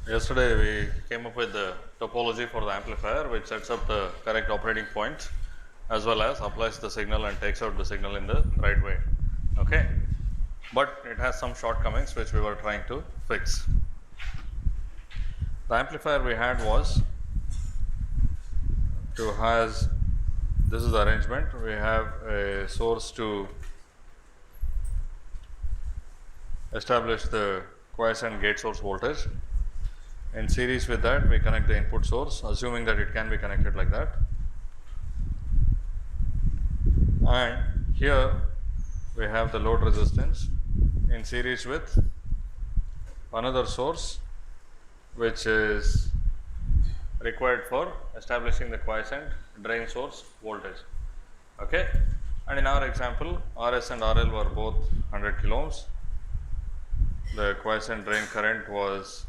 Yesterday we came up with the topology for the amplifier which sets up the correct operating point as well as applies the signal and takes out the signal in the right way. Okay. But it has some shortcomings which we were trying to fix. The amplifier we had was this is the arrangement. We have a source to establish the quiescent gate source voltage. In series with that, we connect the input source, assuming that it can be connected like that. And here we have the load resistance in series with another source which is required for establishing the quiescent drain source voltage. Okay. And in our example, RS and RL were both 100 kilo ohms. The quiescent drain current was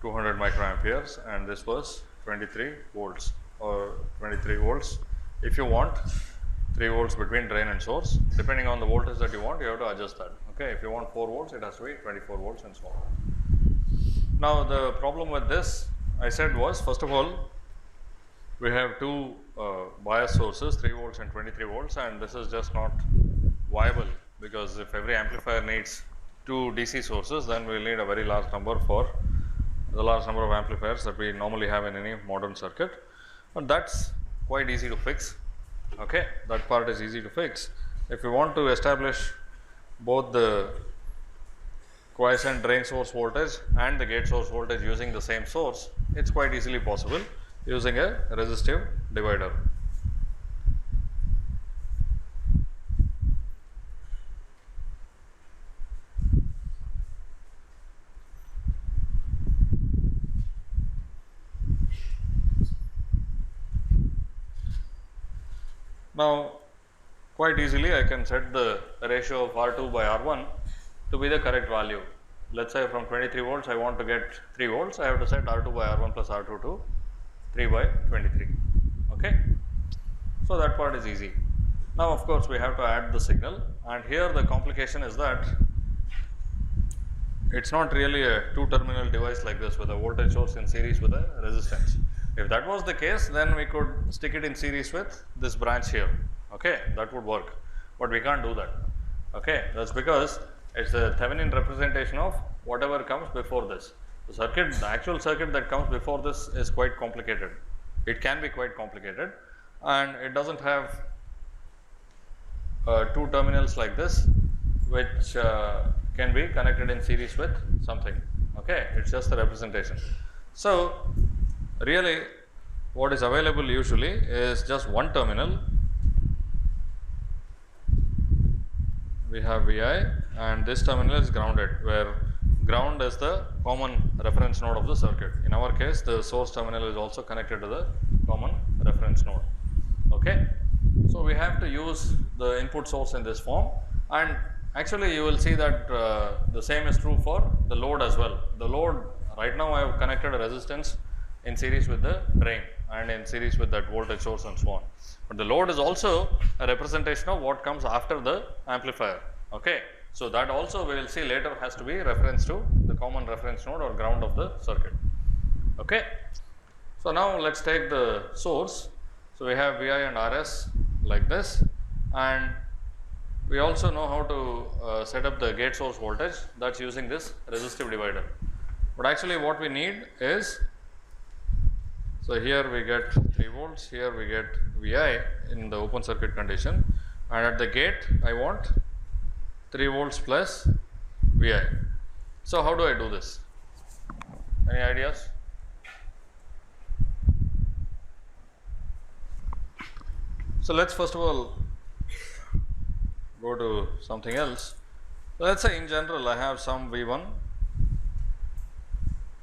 200 microamperes and this was 23 volts or 23 volts. If you want 3 volts between drain and source, depending on the voltage that you want, you have to adjust that. Okay. If you want 4 volts, it has to be 24 volts and so on. Now, the problem with this I said was, first of all, we have two bias sources, 3 volts and 23 volts, and this is just not viable, because if every amplifier needs 2 DC sources, then we will need a very large number for the large number of amplifiers that we normally have in any modern circuit, and that's quite easy to fix. Okay, that part is easy to fix. If you want to establish both the quiescent drain source voltage and the gate source voltage using the same source, it's quite easily possible using a resistive divider. Now, quite easily I can set the ratio of R2 by R1 to be the correct value. Let us say from 23 volts I want to get 3 volts, I have to set R2 by R1 plus R2 to 3 by 23. Okay. So, that part is easy. Now, of course, we have to add the signal, and here the complication is that it is not really a 2-terminal device like this with a voltage source in series with a resistance. If that was the case, then we could stick it in series with this branch here. Okay, that would work, but we can't do that. Okay, that's because it's a Thevenin representation of whatever comes before this. The actual circuit that comes before this is quite complicated. It can be quite complicated, and it doesn't have 2 terminals like this, which can be connected in series with something. Okay, it's just a representation. So, really what is available usually is just one terminal. We have Vi and this terminal is grounded, where ground is the common reference node of the circuit. In our case, the source terminal is also connected to the common reference node. Okay. So, we have to use the input source in this form, and actually you will see that the same is true for the load as well. The load, right now I have connected a resistance in series with the drain and in series with that voltage source and so on. But the load is also a representation of what comes after the amplifier. Okay. So, that also we will see later has to be reference to the common reference node or ground of the circuit. Okay. So, now let us take the source. So, we have Vi and Rs like this, and we also know how to set up the gate source voltage, that is using this resistive divider. But actually what we need is, so here we get 3 volts, here we get Vi in the open circuit condition, and at the gate I want 3 volts plus Vi. So, how do I do this? Any ideas? So, let us first of all go to something else. Let us say in general I have some V1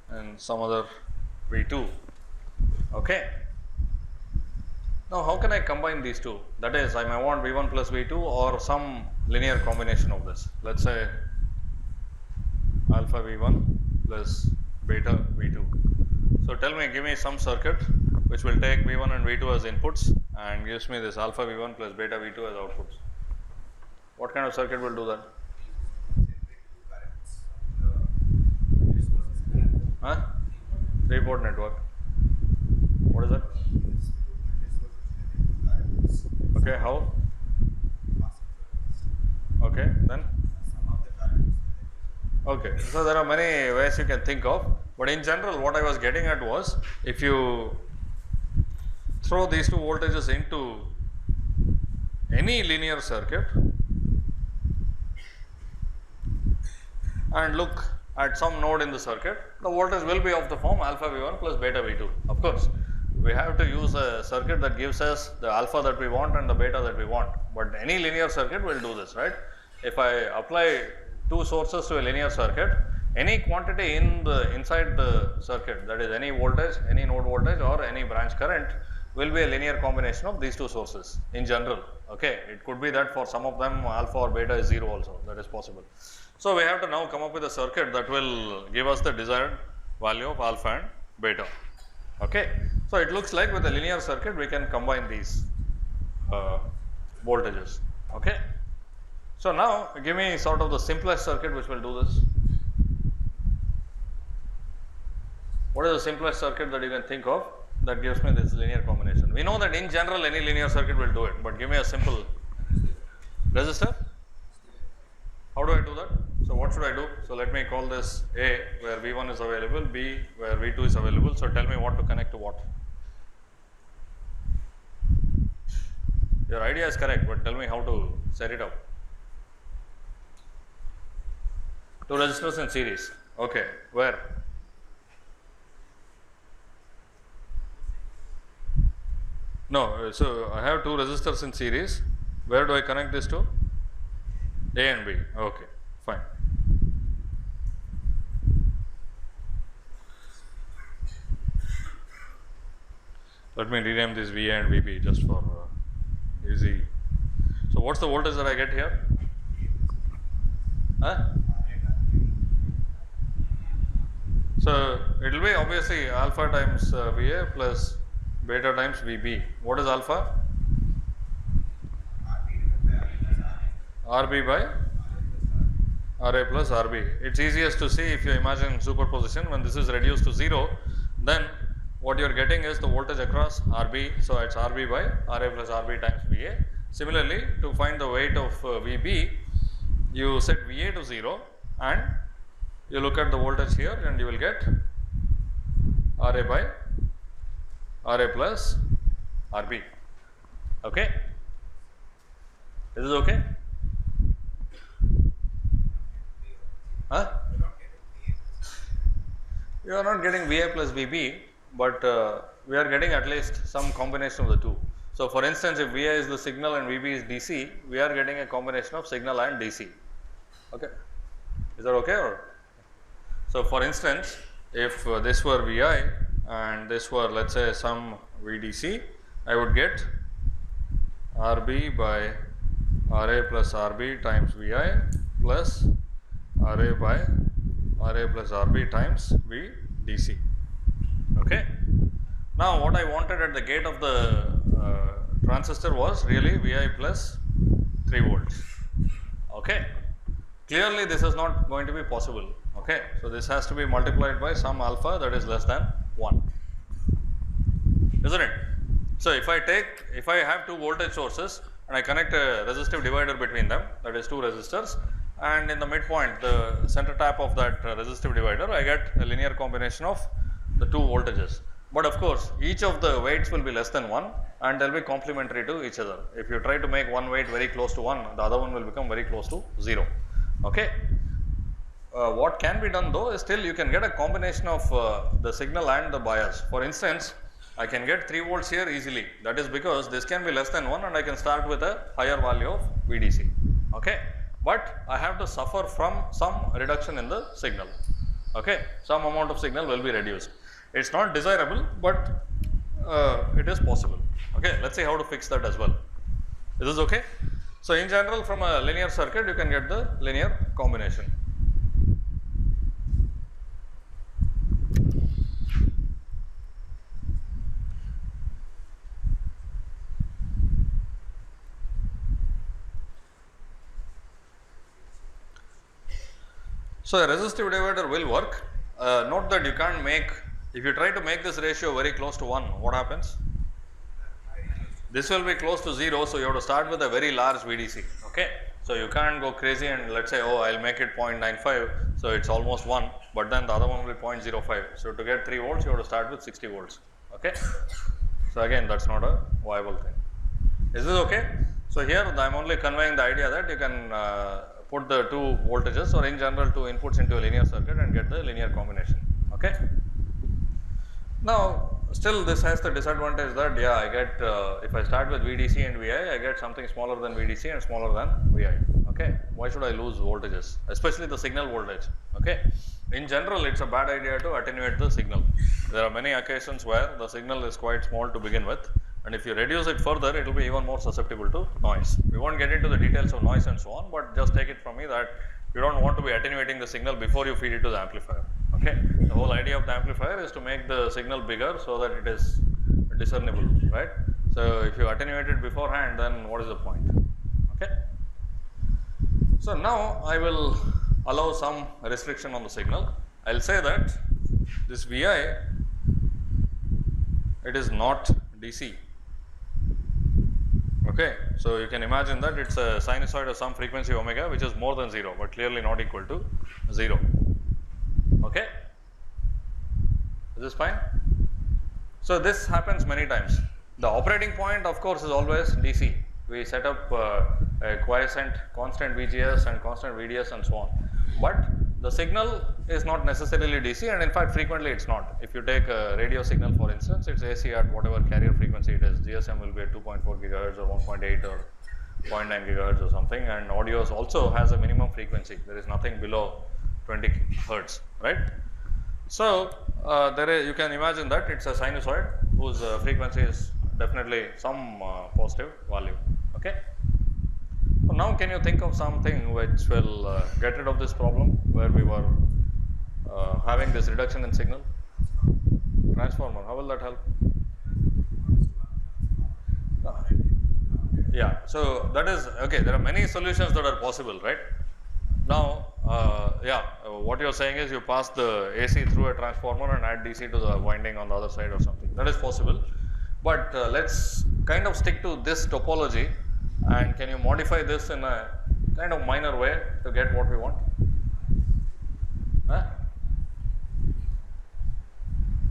and some other V2. Okay. Now, how can I combine these two? That is, I may want V1 plus V2 or some linear combination of this. Let us say alpha V1 plus beta V2. So, tell me, give me some circuit which will take V1 and V2 as inputs and gives me this alpha V1 plus beta V2 as outputs. What kind of circuit will do that? Huh? 3-port network. What is it? Okay, how? Okay, then? Okay, so there are many ways you can think of, but in general, what I was getting at was if you throw these two voltages into any linear circuit and look at some node in the circuit, the voltage will be of the form alpha V1 plus beta V2. Of course, we have to use a circuit that gives us the alpha that we want and the beta that we want, but any linear circuit will do this, right? If I apply two sources to a linear circuit, any quantity inside the circuit, that is any voltage, any node voltage or any branch current, will be a linear combination of these two sources in general. Okay, it could be that for some of them alpha or beta is 0 also, that is possible. So we have to now come up with a circuit that will give us the desired value of alpha and beta. Okay, so it looks like with a linear circuit we can combine these voltages. Okay, so now give me sort of the simplest circuit which will do this. What is the simplest circuit that you can think of that gives me this linear combination? We know that in general any linear circuit will do it, but give me a simple resistor. How do I do that? So what should I do? So let me call this A where V1 is available, B where V2 is available. So tell me what to connect to what. Your idea is correct, but tell me how to set it up. Two resistors in series. Okay, where? No, so I have two resistors in series. Where do I connect this to? A and B. Okay, fine. Let me rename this VA and VB just for easy. So what's the voltage that I get here? Huh? So it will be obviously alpha times VA plus beta times VB. What is alpha? RB by RA plus RB. It's easiest to see if you imagine superposition. When this is reduced to 0, then what you are getting is the voltage across RB. So it's RB by RA plus RB times VA. Similarly, to find the weight of VB, you set VA to 0 and you look at the voltage here and you will get RA by RA plus RB. Okay? Is this okay? Huh? You are not getting VA plus VB, but we are getting at least some combination of the two. So, for instance, if VA is the signal and VB is DC, we are getting a combination of signal and DC. Okay? Is that okay? Or? So, for instance, if this were VI and this were, let's say, some VDC, I would get RB by RA plus RB times VI plus RA by RA plus RB times VDC. Okay. Now, what I wanted at the gate of the transistor was really VI plus 3 volts. Okay. Clearly, this is not going to be possible. Okay. So, this has to be multiplied by some alpha that is less than 1, isn't it? So, if I have two voltage sources and I connect a resistive divider between them, that is two resistors, and in the midpoint, the center tap of that resistive divider, I get a linear combination of the two voltages. But of course, each of the weights will be less than 1 and they will be complementary to each other. If you try to make one weight very close to 1, the other one will become very close to 0. Okay. What can be done though is still you can get a combination of the signal and the bias. For instance, I can get 3 volts here easily. That is because this can be less than 1 and I can start with a higher value of VDC. Okay. But I have to suffer from some reduction in the signal. Okay. Some amount of signal will be reduced. It's not desirable, but it is possible. Okay. Let's see how to fix that as well. Is this okay? So, in general, from a linear circuit, you can get the linear combination. So, a resistive divider will work. Note that you can't make If you try to make this ratio very close to 1, what happens? This will be close to 0, so you have to start with a very large VDC. Okay. So, you can't go crazy and let us say, oh, I will make it 0.95, so it is almost 1, but then the other one will be 0.05. So, to get 3 volts, you have to start with 60 volts. Okay. So, again that is not a viable thing. Is this okay? So, here I am only conveying the idea that you can put the two voltages or in general two inputs into a linear circuit and get the linear combination. Okay. Now, still this has the disadvantage that I get if I start with VDC and VI, I get something smaller than VDC and smaller than VI. Okay. Why should I lose voltages, especially the signal voltage? Okay. In general, it is a bad idea to attenuate the signal. There are many occasions where the signal is quite small to begin with, and if you reduce it further, it will be even more susceptible to noise. We won't get into the details of noise and so on, but just take it from me that you do not want to be attenuating the signal before you feed it to the amplifier. Okay. The whole idea of the amplifier is to make the signal bigger so that it is discernible, right. So, if you attenuate it beforehand, then what is the point? Okay. So, now I will allow some restriction on the signal. I will say that this VI, it is not DC. Okay. So, you can imagine that it is a sinusoid of some frequency omega which is more than 0, but clearly not equal to 0. Okay. Is this fine? So, this happens many times. The operating point of course is always DC. We set up a quiescent constant VGS and constant VDS and so on, but the signal is not necessarily DC, and in fact frequently it is not. If you take a radio signal for instance, it is AC at whatever carrier frequency it is. GSM will be at 2.4 gigahertz or 1.8 or 0.9 gigahertz or something, and audio also has a minimum frequency. There is nothing below 20 hertz, right. So, you can imagine that it is a sinusoid whose frequency is definitely some positive value. Okay. So, now can you think of something which will get rid of this problem where we were having this reduction in signal? Transformer, how will that help? Yeah. So, that is okay. There are many solutions that are possible, right. Now, what you are saying is you pass the AC through a transformer and add DC to the winding on the other side or something. That is possible, but let us kind of stick to this topology, and can you modify this in a kind of minor way to get what we want? Huh?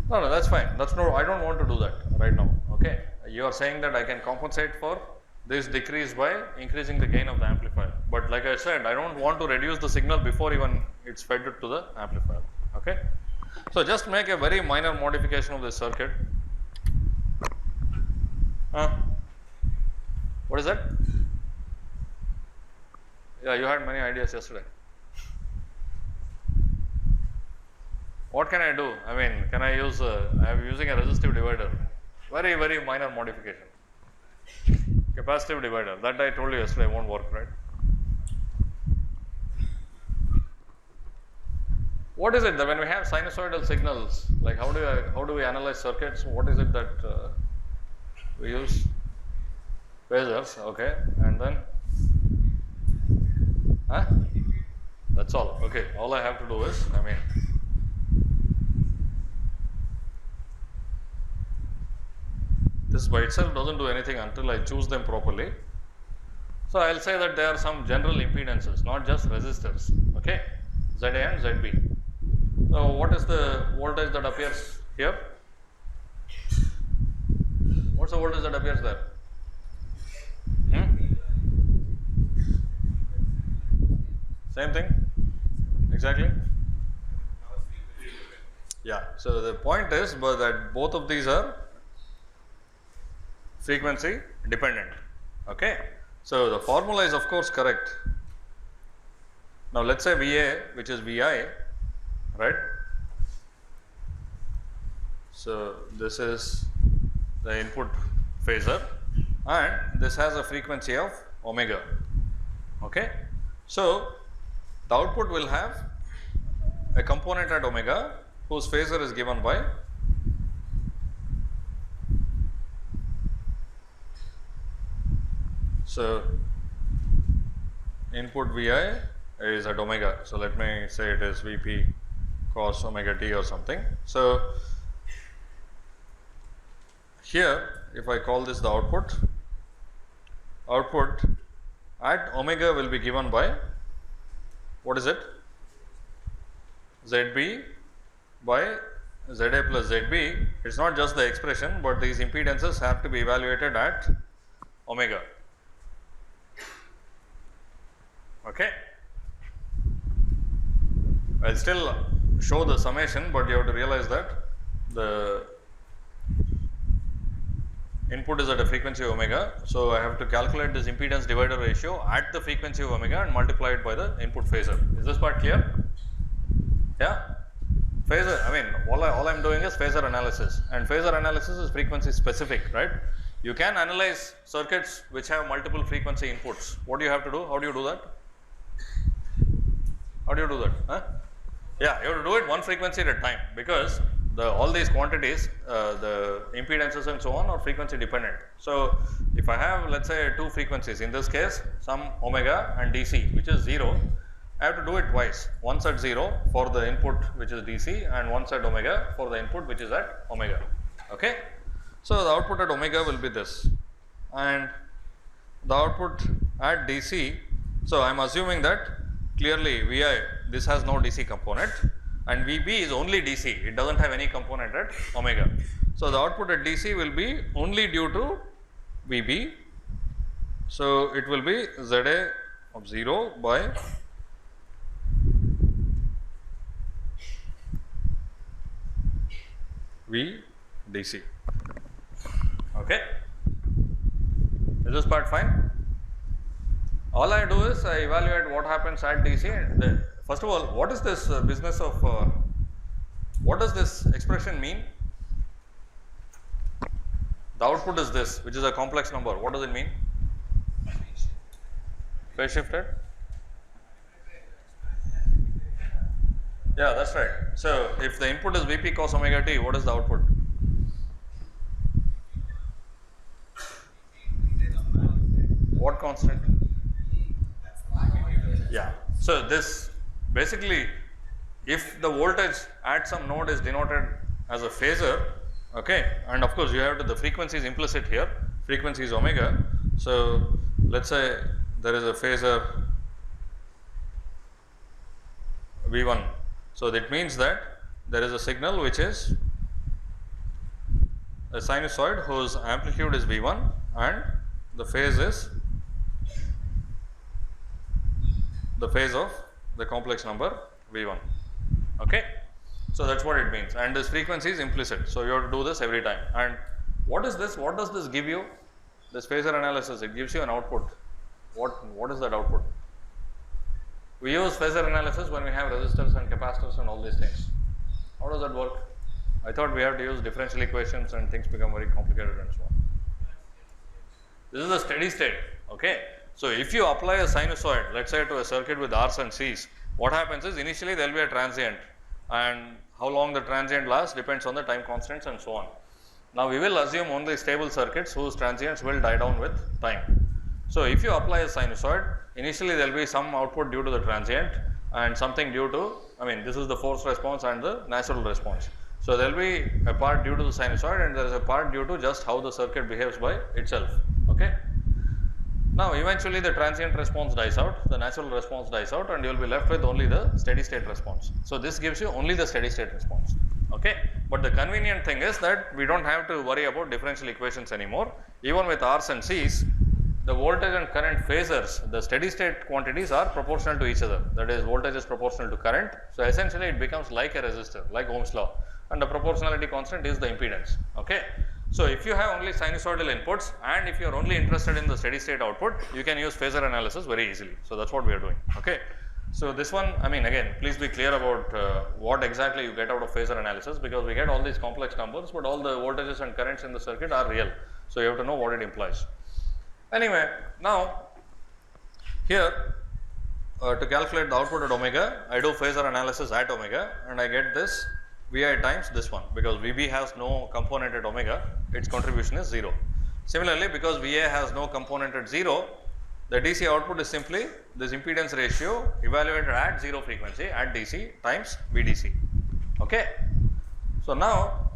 No, that is fine. That's no, I do not want to do that right now. Okay. You are saying that I can compensate for this decrease by increasing the gain of the amplifier, but like I said, I do not want to reduce the signal before even it is fed to the amplifier. Okay. So, just make a very minor modification of this circuit. What is that? Yeah, you had many ideas yesterday. What can I do? I mean, can I use, I am using a resistive divider, very, very minor modification. Capacitive divider, that I told you yesterday won't work, right. What is it that when we have sinusoidal signals, like how do we analyze circuits? What is it that we use? Phasors, okay, and then that's all. Okay, all I have to do is, I mean, this by itself does not do anything until I choose them properly. So, I will say that there are some general impedances, not just resistors, okay, ZA and ZB. So, what is the voltage that appears here? What is the voltage that appears there? Same thing, exactly. Yeah. So, the point is that both of these are frequency dependent. Okay. So, the formula is of course correct. Now, let us say VA, which is VI, right. So, this is the input phasor and this has a frequency of omega. Okay. So, the output will have a component at omega whose phasor is given by input Vi is at omega. So, let me say it is Vp cos omega t or something. So, here if I call this the output at omega will be given by, what is it, ZB by ZA plus ZB. It is not just the expression, but these impedances have to be evaluated at omega. Okay. I will still show the summation, but you have to realize that the input is at a frequency of omega. So, I have to calculate this impedance divider ratio at the frequency of omega and multiply it by the input phasor. Is this part clear? Yeah? Phasor, I mean all I am doing is phasor analysis, and phasor analysis is frequency specific, right. You can analyze circuits which have multiple frequency inputs. What do you have to do? How do you do that? How do you do that? Huh? Yeah, you have to do it one frequency at a time, because all these quantities, the impedances and so on are frequency dependent. So, if I have, let us say, two frequencies, in this case some omega and DC which is 0, I have to do it twice, once at 0 for the input which is DC and once at omega for the input which is at omega. Okay. So, the output at omega will be this, and the output at DC. So, I am assuming that clearly Vi, this has no DC component, and Vb is only DC, it does not have any component at omega. So, the output at DC will be only due to Vb. So, it will be Za of 0 by V DC. Okay. Is this part fine? All I do is I evaluate what happens at DC. And first of all, what is this business of, what does this expression mean? The output is this, which is a complex number. What does it mean? Phase shifted? Yeah, that is right. So, if the input is Vp cos omega t, what is the output? What constant? Yeah. So, this basically, if the voltage at some node is denoted as a phasor, okay, and of course, you have the frequency is implicit here, frequency is omega. So, let us say there is a phasor V1. So, that means that there is a signal which is a sinusoid whose amplitude is V1 and the phase is the phase of the complex number V1. Okay. So, that is what it means, and this frequency is implicit. So, you have to do this every time. And what is this? What does this give you? This phasor analysis, it gives you an output. What is that output? We use phasor analysis when we have resistors and capacitors and all these things. How does that work? I thought we have to use differential equations and things become very complicated and so on. This is a steady state. Okay. So, if you apply a sinusoid, let us say to a circuit with R's and C's, what happens is initially there will be a transient, and how long the transient lasts depends on the time constants and so on. Now, we will assume only stable circuits whose transients will die down with time. So, if you apply a sinusoid, initially there will be some output due to the transient and something due to, I mean, this is the forced response and the natural response. So, there will be a part due to the sinusoid and there is a part due to just how the circuit behaves by itself. Okay. Now, eventually the transient response dies out, the natural response dies out, and you will be left with only the steady state response. So, this gives you only the steady state response. Okay. But the convenient thing is that we do not have to worry about differential equations anymore. Even with R's and C's, the voltage and current phasors, the steady state quantities are proportional to each other, that is voltage is proportional to current. So, essentially it becomes like a resistor, like Ohm's law, and the proportionality constant is the impedance. Okay. So, if you have only sinusoidal inputs and if you are only interested in the steady state output, you can use phasor analysis very easily. So, that is what we are doing. Okay. So, this one, I mean, again, please be clear about what exactly you get out of phasor analysis, because we get all these complex numbers, but all the voltages and currents in the circuit are real. So, you have to know what it implies. Anyway, now here to calculate the output at omega, I do phasor analysis at omega and I get this Vi times this one, because Vb has no component at omega, its contribution is 0. Similarly, because Va has no component at 0, the DC output is simply this impedance ratio evaluated at 0 frequency at DC times Vdc. Okay. So, now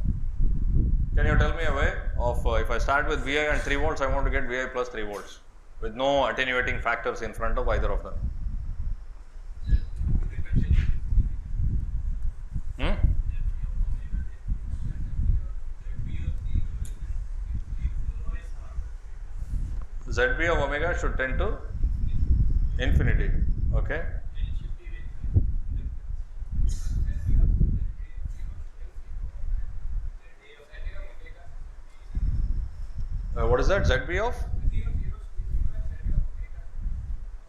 Can you tell me a way of if I start with Vi and 3 volts, I want to get Vi plus 3 volts with no attenuating factors in front of either of them? Zb of omega should tend to infinity. Okay. What is that? Zb of?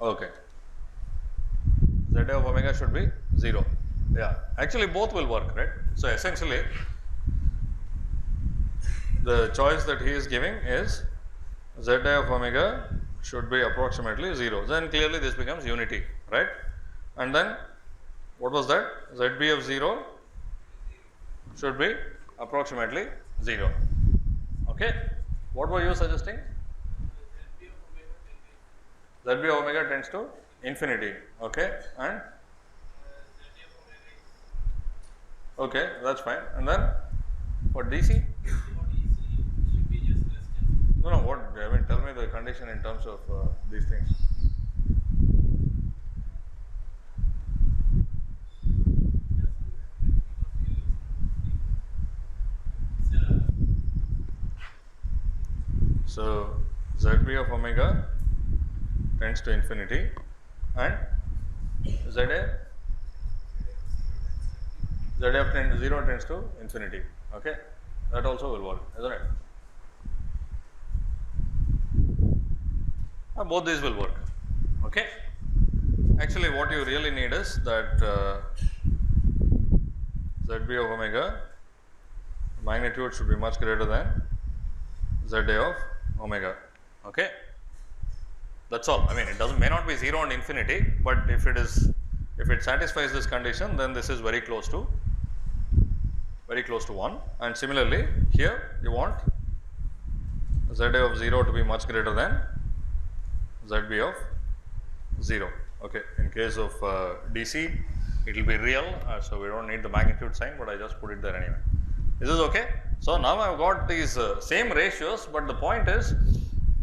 Okay. Z of omega should be 0. Yeah. Actually, both will work, right? So, essentially, the choice that he is giving is Z of omega should be approximately 0. Then clearly this becomes unity, right? And then what was that? Zb of 0 should be approximately 0. Okay. What were you suggesting? Zb of omega tends to infinity. Okay. And okay, that's fine. And then for DC? No, what? I mean, tell me the condition in terms of these things. So, Zb of omega tends to infinity and Za of 0 tends to infinity. Okay, that also will work, isn't it? Both these will work. Okay. Actually, what you really need is that Zb of omega magnitude should be much greater than Za of omega. Okay. That's all. I mean, it may not be 0 and infinity, but if it satisfies this condition, then this is very close to 1. And similarly, here you want Za of 0 to be much greater than Zb of 0. Okay. In case of DC, it will be real, so we don't need the magnitude sign, but I just put it there anyway. Is this okay? So, now I have got these same ratios, but the point is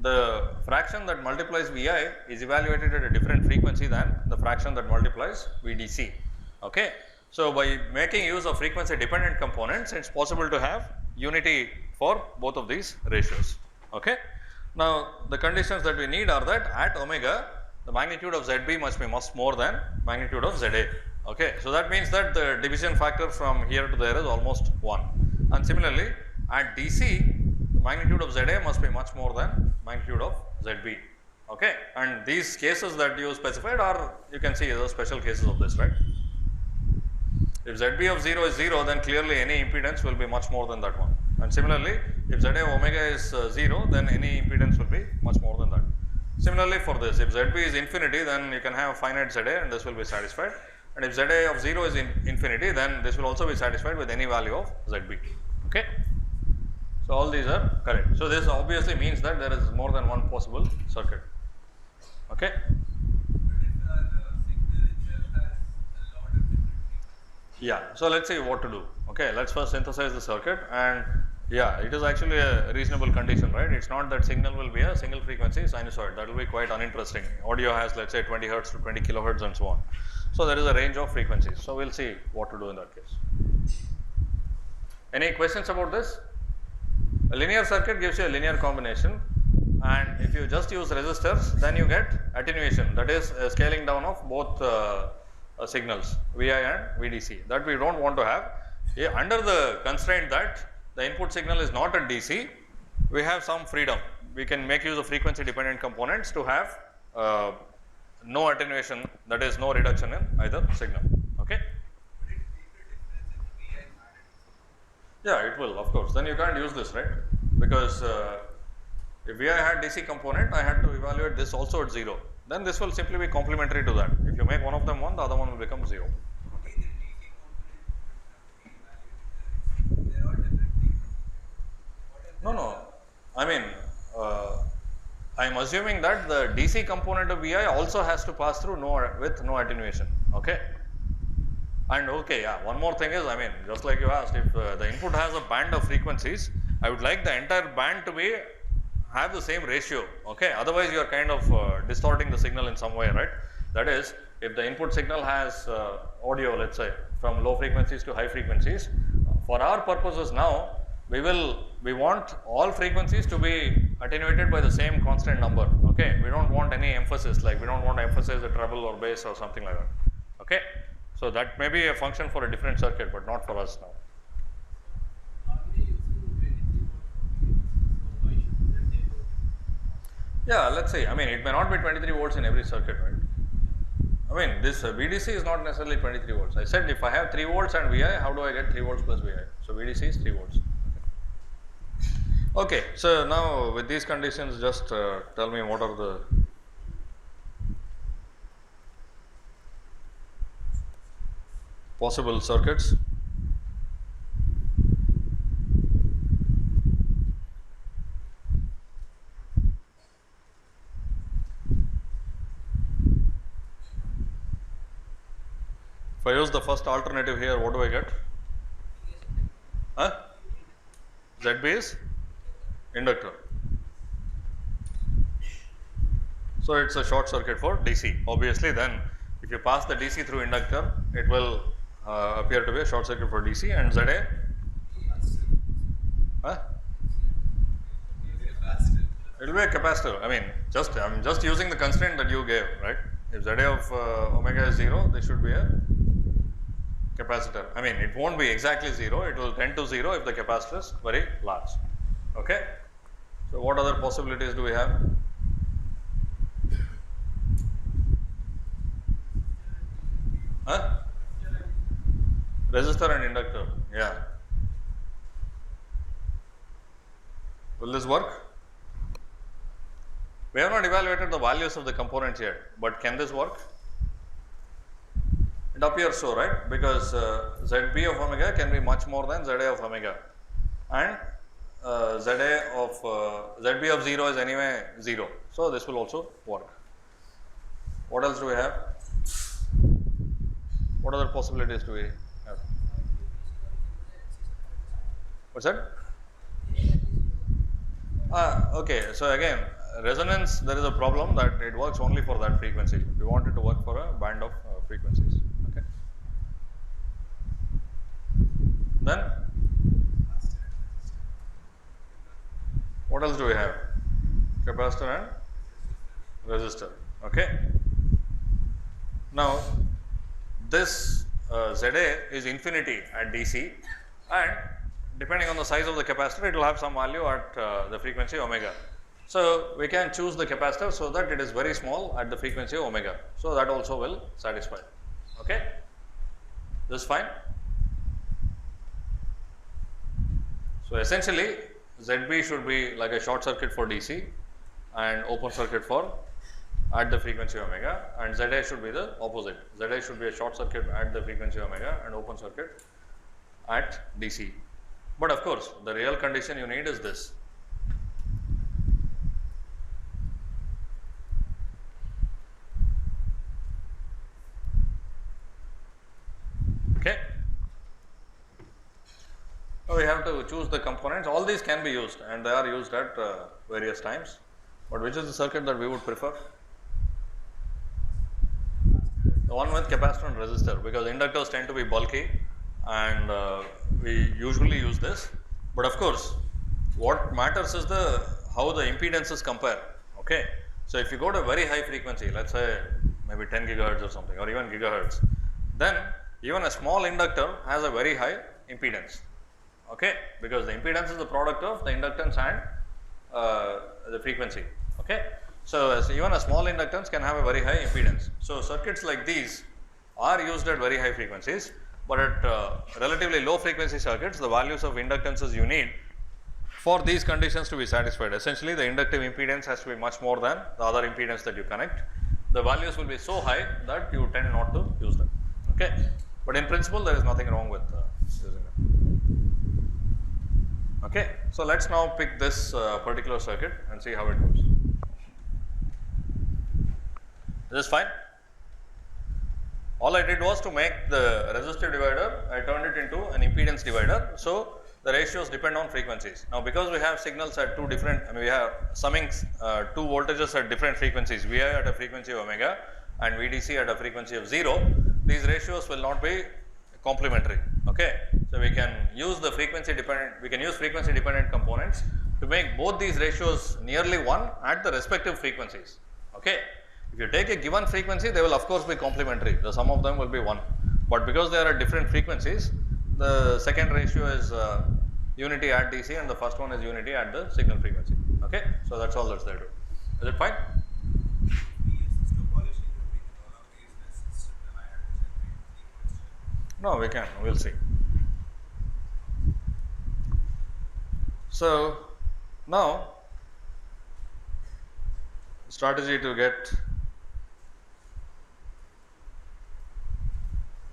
the fraction that multiplies Vi is evaluated at a different frequency than the fraction that multiplies Vdc. Okay. So, by making use of frequency dependent components, it is possible to have unity for both of these ratios. Okay. Now, the conditions that we need are that at omega, the magnitude of Zb must be much more than magnitude of Za. Okay. So, that means that the division factor from here to there is almost 1. And similarly, at DC, the magnitude of Za must be much more than magnitude of Zb. Okay. And these cases that you specified are, you can see, the special cases of this, right. If Zb of 0 is 0, then clearly any impedance will be much more than that one. And similarly, if Za of omega is 0, then any impedance will be much more than that. Similarly, for this, if Zb is infinity, then you can have finite Za and this will be satisfied. And if Za of 0 is infinity, then this will also be satisfied with any value of Zb. Okay. So, all these are correct. So, this obviously means that there is more than one possible circuit. Okay. Yeah. So, let us see what to do. Okay. Let us first synthesize the circuit, and yeah, it is actually a reasonable condition, right. It is not that signal will be a single frequency sinusoid, that will be quite uninteresting. Audio has, let us say, 20 hertz to 20 kilohertz and so on. So, there is a range of frequencies. So, we will see what to do in that case. Any questions about this? A linear circuit gives you a linear combination, and if you just use resistors, then you get attenuation, that is scaling down of both signals Vi and Vdc, that we do not want to have. Under the constraint that the input signal is not at DC, we have some freedom. We can make use of frequency dependent components to have no attenuation, that is no reduction in either signal. Okay. Yeah, it will, of course. Then you can't use this, right? Because if Vi had DC component, I had to evaluate this also at 0. Then this will simply be complementary to that. If you make one of them 1, the other one will become 0. No. I mean, I am assuming that the DC component of Vi also has to pass through with no attenuation. Okay. And okay, yeah, one more thing is, I mean, just like you asked, if the input has a band of frequencies, I would like the entire band to be have the same ratio, okay. Otherwise, you are kind of distorting the signal in some way, right. That is, if the input signal has audio, let us say from low frequencies to high frequencies, for our purposes now, we want all frequencies to be attenuated by the same constant number, okay. We do not want any emphasis, like we do not want to emphasize the treble or bass or something like that, okay. So, that may be a function for a different circuit, but not for us now. Yeah, let us see. I mean, it may not be 23 volts in every circuit, right. I mean, this VDC is not necessarily 23 volts. I said if I have 3 volts and VI, how do I get 3 volts plus VI? So, VDC is 3 volts. Okay. So, now with these conditions, just tell me what are the possible circuits. If I use the first alternative here, what do I get? ZB is inductor. So, it is a short circuit for DC. Obviously, then if you pass the DC through inductor, it will appear to be a short circuit for DC, and ZA? It will be a capacitor. I mean, I am just using the constraint that you gave, right. If ZA of omega is 0, this should be a capacitor. I mean, it will not be exactly 0, it will tend to 0 if the capacitor is very large, okay. So, what other possibilities do we have? Resistor and inductor, yeah. Will this work? We have not evaluated the values of the components yet, but can this work? It appears so, right, because ZB of omega can be much more than ZA of omega, and ZB of 0 is anyway 0. So, this will also work. What else do we have? What other possibilities do we have? What's that? Okay. So, again, resonance, there is a problem that it works only for that frequency. We want it to work for a band of frequencies. Okay. Then, what else do we have? Capacitor and resistor. Okay. Now, this ZA is infinity at DC, and depending on the size of the capacitor, it will have some value at the frequency omega. So, we can choose the capacitor so that it is very small at the frequency omega. So, that also will satisfy. Okay. This is fine. So, essentially ZB should be like a short circuit for DC and open circuit for at the frequency omega, and ZA should be the opposite. ZA should be a short circuit at the frequency omega and open circuit at DC. But of course, the real condition you need is this. Okay. So, we have to choose the components. All these can be used and they are used at various times, but which is the circuit that we would prefer? The one with capacitor and resistor, because inductors tend to be bulky and we usually use this. But of course, what matters is how the impedances compare. Okay. So, if you go to a very high frequency, let us say maybe 10 gigahertz or something, or even gigahertz, then even a small inductor has a very high impedance, okay, because the impedance is the product of the inductance and the frequency. Okay. So, even a small inductance can have a very high impedance. So, circuits like these are used at very high frequencies, but at relatively low frequency circuits, the values of inductances you need for these conditions to be satisfied. Essentially, the inductive impedance has to be much more than the other impedance that you connect. The values will be so high that you tend not to use them. Okay. But in principle, there is nothing wrong with using them. Okay. So, let us now pick this particular circuit and see how it goes. Is this fine? All I did was to make the resistive divider, I turned it into an impedance divider. So, the ratios depend on frequencies. Now, because we have signals at two different, we have summing two voltages at different frequencies, Vi at a frequency of omega and VDC at a frequency of 0, these ratios will not be complementary. Okay. So, we can use the frequency dependent components to make both these ratios nearly 1 at the respective frequencies. Okay. If you take a given frequency, they will of course be complementary, the sum of them will be 1, but because they are at different frequencies, the second ratio is unity at DC and the first one is unity at the signal frequency. Okay. So, that is all that is there to it. Is it fine? No, we can, we will see. So, now strategy to get,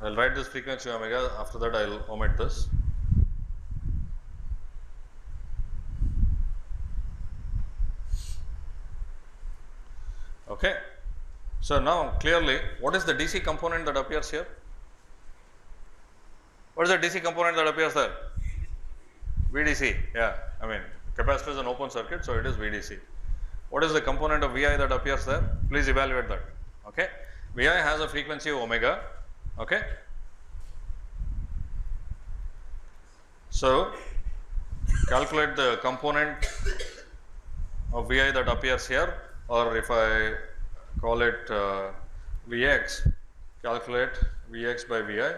I will write this frequency omega, after that I will omit this. Okay. So, now clearly what is the DC component that appears here? What is the DC component that appears there? VDC, yeah, I mean capacitor is an open circuit, so it is VDC. What is the component of Vi that appears there? Please evaluate that. Okay. Vi has a frequency of omega. Okay. So, calculate the component of Vi that appears here, or if I call it Vx, calculate Vx by Vi,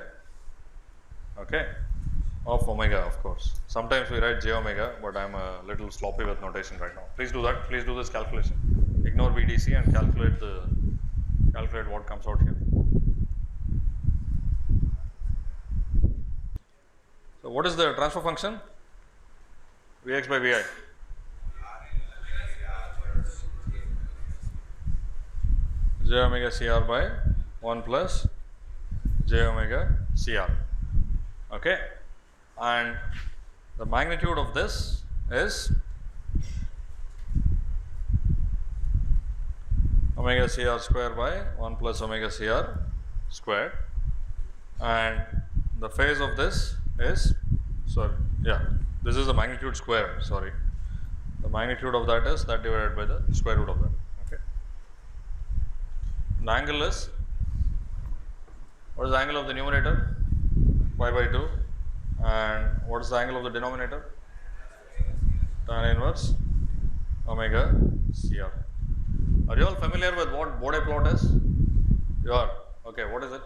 okay, of omega of course. Sometimes we write j omega, but I am a little sloppy with notation right now. Please do that, please do this calculation. Ignore VDC and calculate what comes out here. So, what is the transfer function? Vx by Vi. J omega Cr by 1 plus j omega Cr. Okay. And the magnitude of this is omega Cr square by 1 plus omega Cr squared, and the phase of this is, sorry, yeah, this is the magnitude square, sorry, the magnitude of that is that divided by the square root of that. Okay. The angle is, what is the angle of the numerator? Pi by 2, and what is the angle of the denominator? Tan inverse omega Cr. Are you all familiar with what Bode plot is? You are? Okay, what is it?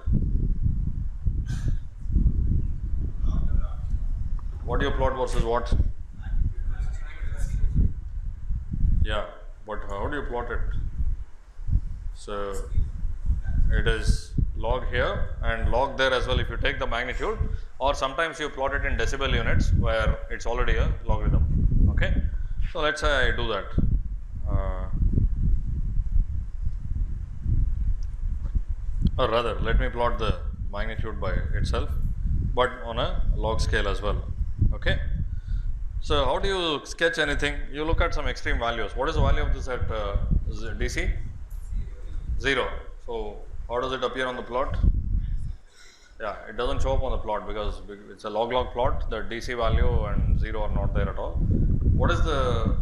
What do you plot versus what? Yeah, but how do you plot it? So, it is log here and log there as well if you take the magnitude, or sometimes you plot it in decibel units where it is already a logarithm. Okay. So, let us say I do that. Or rather, let me plot the magnitude by itself, but on a log scale as well. Okay. So, how do you sketch anything? You look at some extreme values. What is the value of this at DC? 0. So, how does it appear on the plot? Yeah, it does not show up on the plot because it is a log plot. The DC value and 0 are not there at all. What is the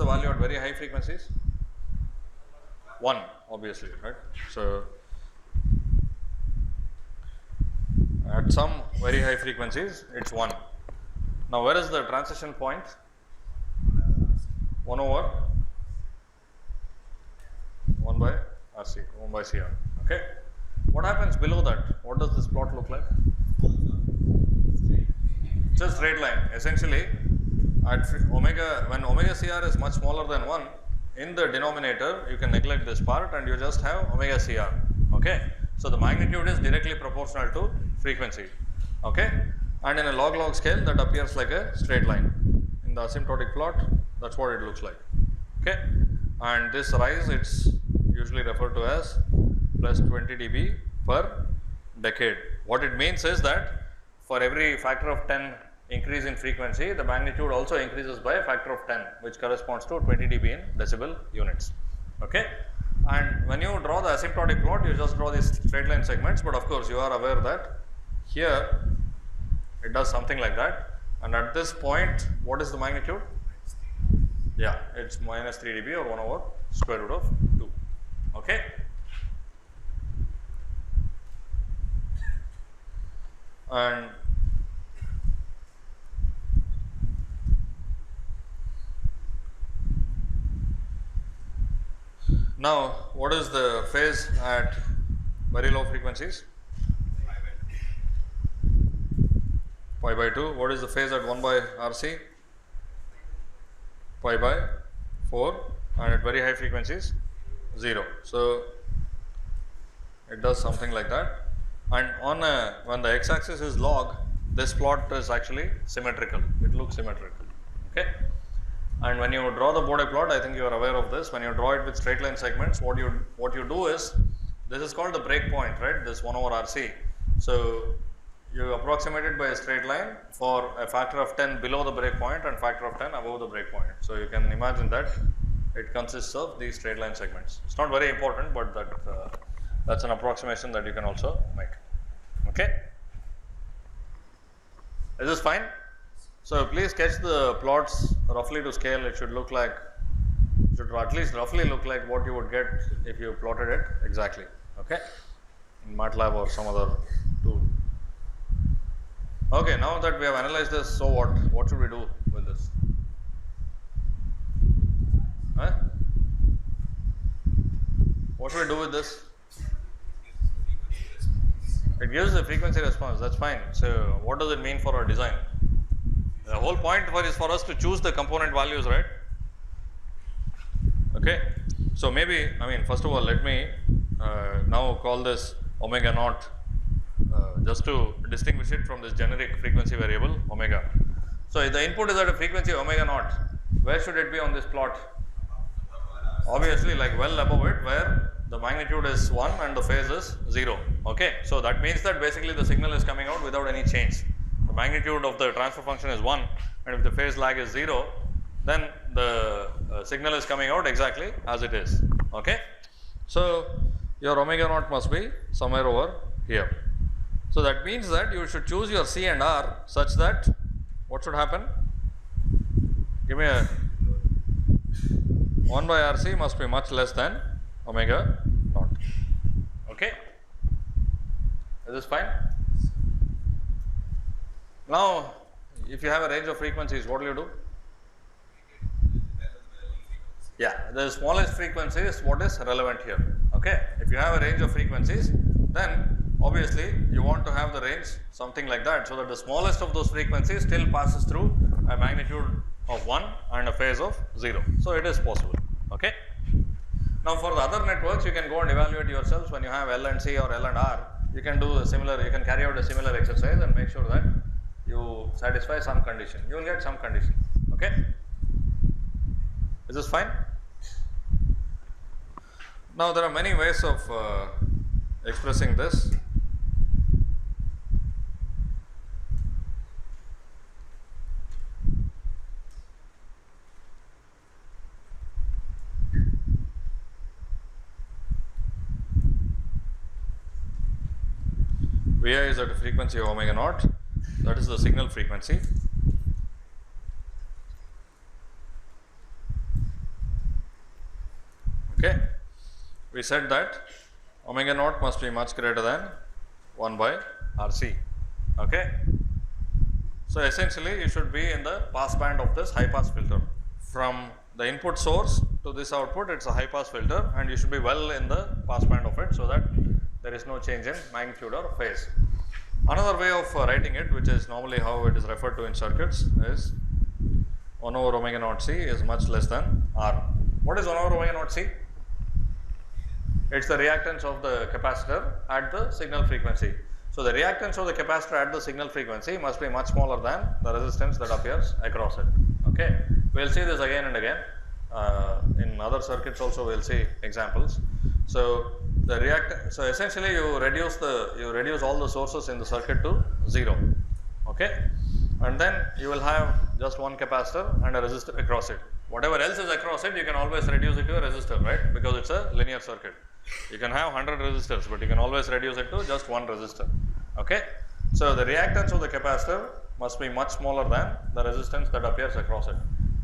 value at very high frequencies? 1, obviously, right. So, at some very high frequencies it is 1. Now, where is the transition point? 1 over 1 by RC, 1 by Cr. Okay. What happens below that? What does this plot look like? It's a straight line. Essentially, at omega, when omega Cr is much smaller than 1, in the denominator you can neglect this part and you just have omega Cr. Okay. So, the magnitude is directly proportional to frequency. Okay. And in a log scale that appears like a straight line. In the asymptotic plot, that is what it looks like. Okay. And this rise, it is usually referred to as plus 20 dB per decade. What it means is that for every factor of 10 increase in frequency, the magnitude also increases by a factor of 10, which corresponds to 20 dB in decibel units. Okay. And when you draw the asymptotic plot, you just draw these straight line segments, but of course, you are aware that here it does something like that. and at this point, what is the magnitude? Yeah, it's minus 3 dB or 1 over square root of 2. Okay. And now, what is the phase at very low frequencies? Pi by 2. What is the phase at 1 by RC? Pi by 4, and at very high frequencies 0. So, it does something like that, and on when the x axis is log, this plot is actually symmetrical, it looks symmetrical. Okay. And when you draw the Bode plot, I think you are aware of this, when you draw it with straight line segments, what you do is, this is called the break point, right, this 1 over RC. So, you approximate it by a straight line for a factor of 10 below the break point and factor of 10 above the break point. So, you can imagine that it consists of these straight line segments. It is not very important, but that is an approximation that you can also make. Okay. Is this fine? So, please sketch the plots roughly to scale. It should look like, should at least roughly look like what you would get if you plotted it exactly. Okay. In MATLAB or some other tool. Okay, now that we have analyzed this, so what? What should we do with this? Huh? What should we do with this? It gives the frequency response, that's fine. So, what does it mean for our design? The whole point is for us to choose the component values, right? Okay. So, maybe, I mean, first of all, let me now call this omega naught, just to distinguish it from this generic frequency variable omega. So, if the input is at a frequency omega naught, where should it be on this plot? Obviously, like well above it, where the magnitude is 1 and the phase is 0. Okay. So, that means that basically the signal is coming out without any change. The magnitude of the transfer function is 1, and if the phase lag is 0, then the signal is coming out exactly as it is. Okay. So, your omega naught must be somewhere over here. So, that means that you should choose your C and R such that what should happen? Give me a 1 by RC must be much less than omega naught. Okay. Is this fine? Now, if you have a range of frequencies, what will you do? Yeah, the smallest frequency is what is relevant here. Okay. If you have a range of frequencies, then obviously you want to have the range something like that, so that the smallest of those frequencies still passes through a magnitude of 1 and a phase of 0. So, it is possible. Okay. Now, for the other networks, you can go and evaluate yourselves when you have L and C or L and R. You can do a similar, you can carry out a similar exercise and make sure that you satisfy some condition. You will get some condition. Okay. Is this fine? Now, there are many ways of expressing this. Vi is at a frequency of omega naught, that is the signal frequency. Okay. We said that omega naught must be much greater than 1 by RC. Okay. So, essentially you should be in the pass band of this high pass filter. From the input source to this output, it is a high pass filter, and you should be well in the pass band of it, so that there is no change in magnitude or phase. Another way of writing it, which is normally how it is referred to in circuits, is 1 over omega naught C is much less than R. What is 1 over omega naught C? It is the reactance of the capacitor at the signal frequency. So, the reactance of the capacitor at the signal frequency must be much smaller than the resistance that appears across it. Okay. We will see this again and again. In other circuits also we will see examples. So, so essentially you reduce all the sources in the circuit to 0. Okay. And then you will have just one capacitor and a resistor across it. Whatever else is across it, you can always reduce it to a resistor, right, because it is a linear circuit. You can have 100 resistors, but you can always reduce it to just one resistor. Okay. So, the reactance of the capacitor must be much smaller than the resistance that appears across it.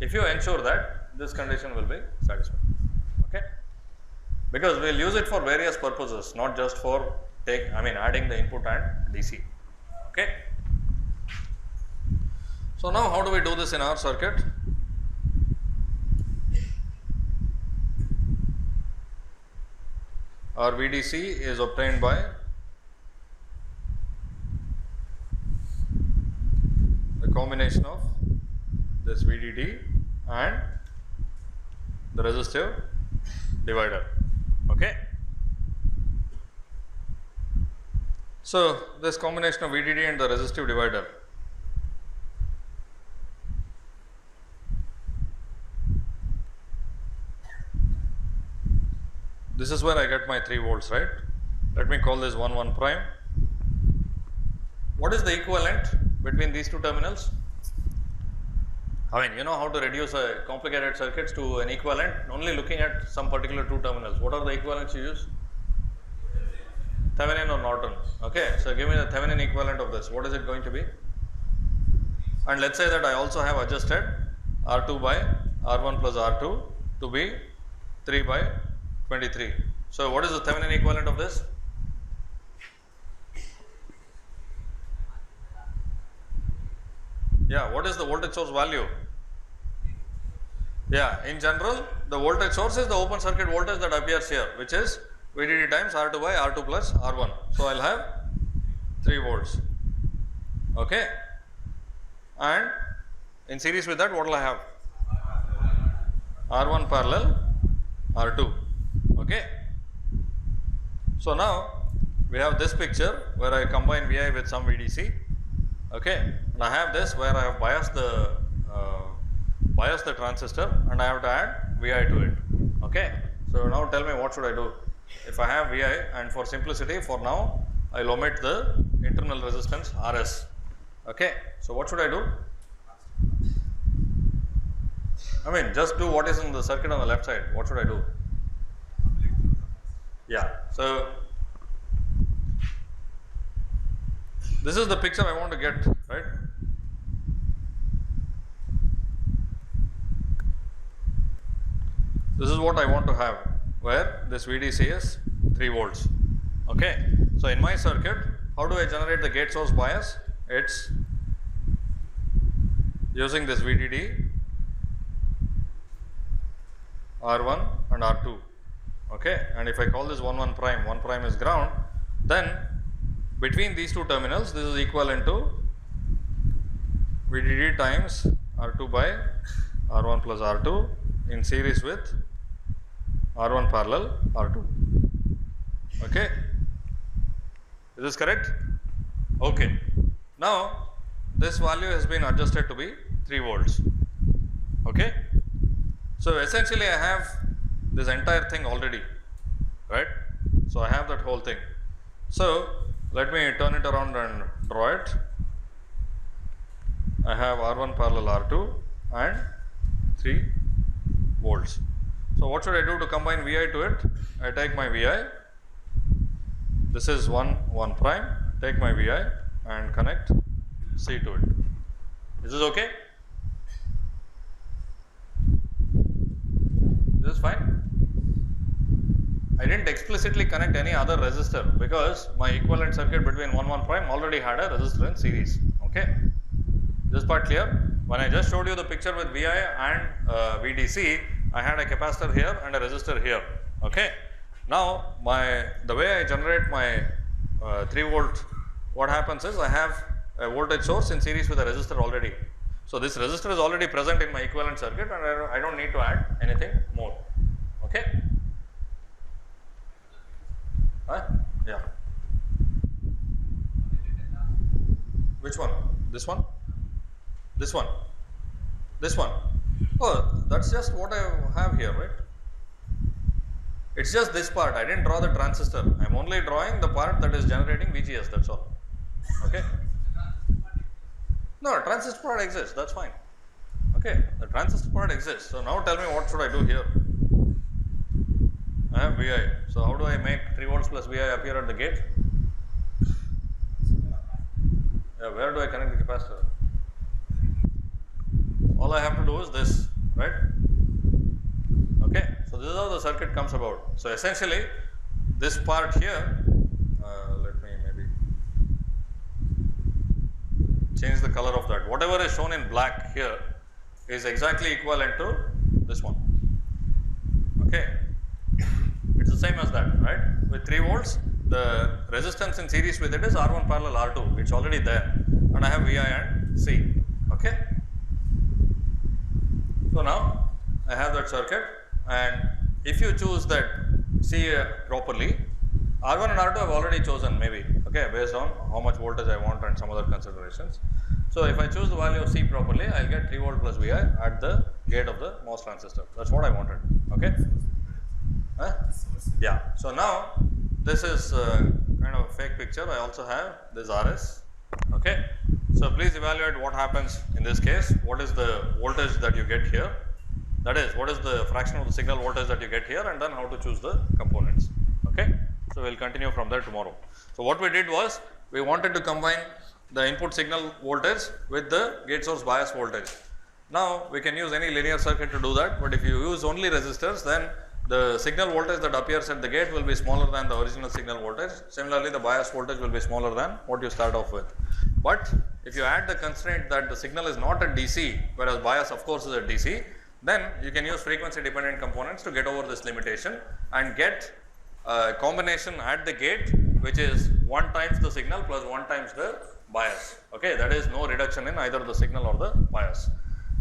If you ensure that, this condition will be satisfied. Okay? Because we will use it for various purposes, not just for adding the input and DC. Okay? So, now how do we do this in our circuit? Our VDC is obtained by the combination of this VDD and the resistive divider. Okay. So, this combination of VDD and the resistive divider this is where I get my 3 volts, right. Let me call this 1 prime. What is the equivalent between these two terminals? You know how to reduce a complicated circuits to an equivalent only looking at some particular 2 terminals. What are the equivalents you use? Thevenin or Norton. Okay, so give me the Thevenin equivalent of this. What is it going to be? And let us say that I also have adjusted R2 by R1 plus R2 to be 3 by 23. So, what is the Thevenin equivalent of this? Yeah, what is the voltage source value? Yeah, in general, the voltage source is the open circuit voltage that appears here, which is VDD times R2 by R2 plus R1. So, I will have 3 volts. Okay. And in series with that, what will I have? R1 parallel R2. Okay. So, now we have this picture where I combine Vi with some VDC. Okay. And I have this where I have biased the transistor and I have to add Vi to it. Okay. So, now tell me what should I do? If I have Vi, and for simplicity for now I will omit the internal resistance Rs. Okay. So, what should I do? Just do what is in the circuit on the left side. What should I do? Yeah. So, this is the picture I want to get, right. This is what I want to have, where this VDC is 3 volts. Okay. So, in my circuit, how do I generate the gate source bias? It is using this VDD, R1 and R2. Okay. And if I call this 1 prime is ground, then between these 2 terminals, this is equivalent to VDD times R2 by R1 plus R2 in series with R1 parallel R2. Okay. Is this correct? Okay. Now, this value has been adjusted to be 3 volts. Okay. So, essentially I have this entire thing already, right. So, I have that whole thing. So, let me turn it around and draw it. I have R1 parallel R2 and 3 volts. So, what should I do to combine Vi to it? I take my Vi, this is 1 prime, take my Vi and connect C to it. Is this okay? This is fine. I did not explicitly connect any other resistor because my equivalent circuit between 1 prime already had a resistor in series. Okay. This part clear? When I just showed you the picture with Vi and VDC, I had a capacitor here and a resistor here. Okay. Now, the way I generate my 3 volt, what happens is I have a voltage source in series with a resistor already. So, this resistor is already present in my equivalent circuit and I do not need to add anything more. Okay. Yeah. Which one? This one? This one? This one? Oh, that is just what I have here, right? It is just this part. I did not draw the transistor. I am only drawing the part that is generating VGS, that is all. Okay. No, transistor part exists, that is fine. Okay. The transistor part exists. So, now tell me what should I do here? I have Vi. So, how do I make 3 volts plus Vi appear at the gate? Yeah, where do I connect the capacitor? all I have to do is this, right? Okay, so this is how the circuit comes about. So essentially, this part here, let me maybe change the color of that. Whatever is shown in black here is exactly equivalent to this one. Okay, it's the same as that, right? With 3 volts, the resistance in series with it is R1 parallel R2. It's already there, and I have Vi and C. Okay. So now I have that circuit, and if you choose that C properly, R1 and R2 I have already chosen maybe, okay, based on how much voltage I want and some other considerations. So if I choose the value of C properly, I will get 3 volt plus Vi at the gate of the MOS transistor. That is what I wanted, okay. Yeah. So now this is kind of a fake picture. I also have this RS, okay. So please evaluate what happens in this case. What is the voltage that you get here? That is, what is the fraction of the signal voltage that you get here, and then how to choose the components, okay. So we will continue from there tomorrow. So what we did was, we wanted to combine the input signal voltage with the gate source bias voltage. Now we can use any linear circuit to do that, but if you use only resistors, then the signal voltage that appears at the gate will be smaller than the original signal voltage. Similarly, the bias voltage will be smaller than what you start off with. But if you add the constraint that the signal is not at DC, whereas bias of course is at DC, then you can use frequency dependent components to get over this limitation and get a combination at the gate which is 1 times the signal plus 1 times the bias, okay. That is no reduction in either the signal or the bias.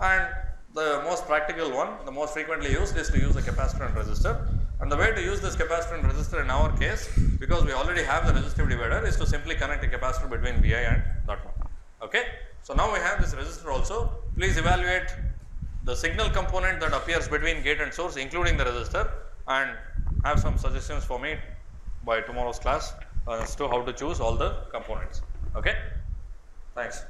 And the most practical one, the most frequently used, is to use a capacitor and resistor. And the way to use this capacitor and resistor in our case, because we already have the resistive divider, is to simply connect a capacitor between Vi and that one, okay. So now we have this resistor also. Please evaluate the signal component that appears between gate and source, including the resistor, and have some suggestions for me by tomorrow's class as to how to choose all the components, okay. Thanks.